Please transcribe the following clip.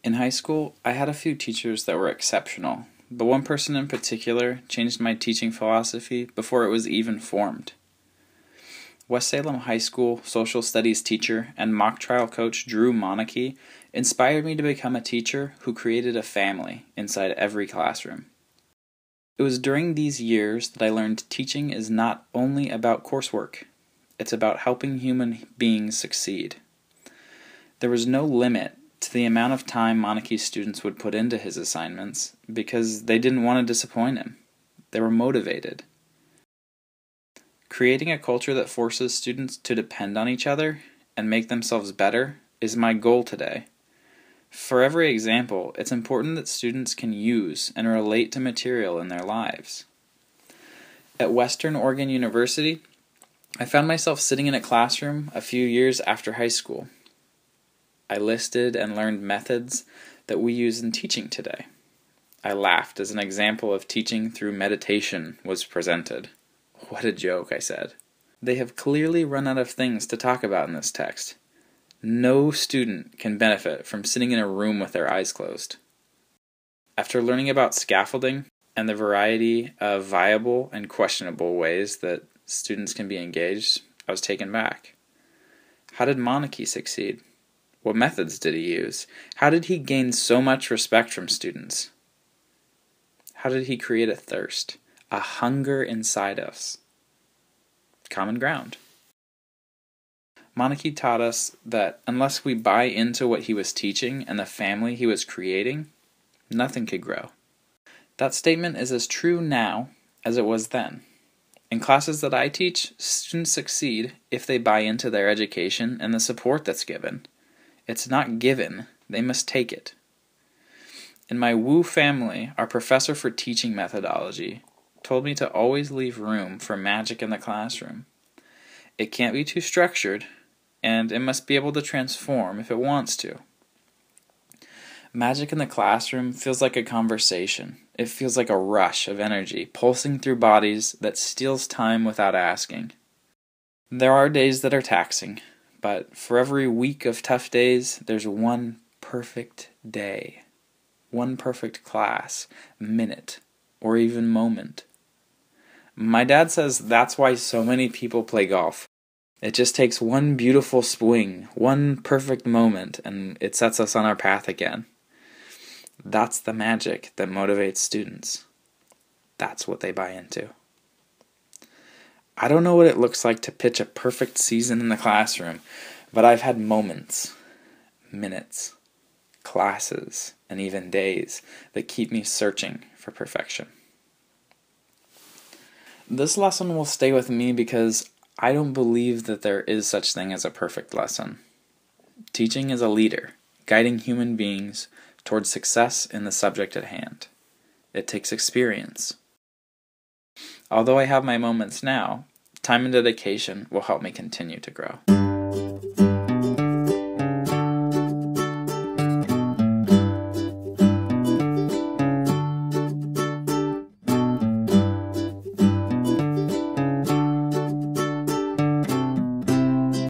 In high school, I had a few teachers that were exceptional, but one person in particular changed my teaching philosophy before it was even formed. West Salem High School social studies teacher and mock trial coach Drew Monarchy inspired me to become a teacher who created a family inside every classroom. It was during these years that I learned teaching is not only about coursework, it's about helping human beings succeed. There was no limit to the amount of time Monarchy's students would put into his assignments because they didn't want to disappoint him. They were motivated. Creating a culture that forces students to depend on each other and make themselves better is my goal today. For every example, it's important that students can use and relate to material in their lives. At Western Oregon University, I found myself sitting in a classroom a few years after high school. I listed and learned methods that we use in teaching today. I laughed as an example of teaching through meditation was presented. What a joke, I said. They have clearly run out of things to talk about in this text. No student can benefit from sitting in a room with their eyes closed. After learning about scaffolding and the variety of viable and questionable ways that students can be engaged, I was taken back. How did Monarchy succeed? What methods did he use? How did he gain so much respect from students? How did he create a thirst, a hunger inside us? Common ground. Monarchy taught us that unless we buy into what he was teaching and the family he was creating, nothing could grow. That statement is as true now as it was then. In classes that I teach, students succeed if they buy into their education and the support that's given. It's not given, they must take it. In my Wu family, our professor for teaching methodology told me to always leave room for magic in the classroom. It can't be too structured, and it must be able to transform if it wants to. Magic in the classroom feels like a conversation. It feels like a rush of energy pulsing through bodies that steals time without asking. There are days that are taxing, but for every week of tough days, there's one perfect day, one perfect class, minute, or even moment. My dad says that's why so many people play golf. It just takes one beautiful swing, one perfect moment, and it sets us on our path again. That's the magic that motivates students. That's what they buy into. I don't know what it looks like to pitch a perfect season in the classroom, but I've had moments, minutes, classes, and even days that keep me searching for perfection. This lesson will stay with me because I don't believe that there is such thing as a perfect lesson. Teaching is a leader, guiding human beings towards success in the subject at hand. It takes experience. Although I have my moments now, time and dedication will help me continue to grow.